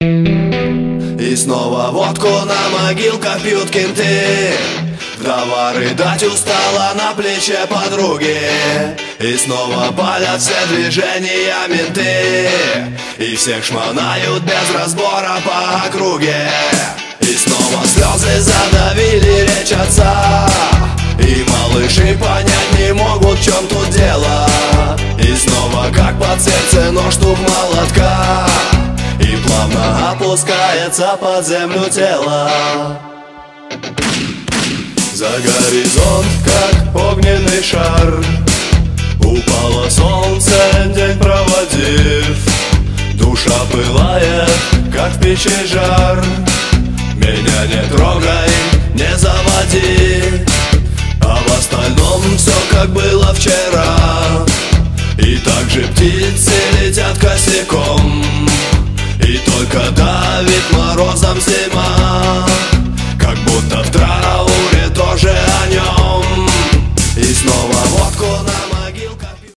И снова водку на могилках пьют кенты. Вдова рыдать устала на плече подруги. И снова палят все движения менты. И всех шмонают без разбора по округе. И снова слезы задавили речь отца. И малыши понять не могут, в чем тут дело. И снова как под сердце нож тук молотка. И плавно опускается под землю тело. За горизонт, как огненный шар, упало солнце, день проводив. Душа пылает, как в печи жар. Меня не трогай, не заводи. А в остальном все как было вчера. И также птицы летят косяком. И только давит морозом зима.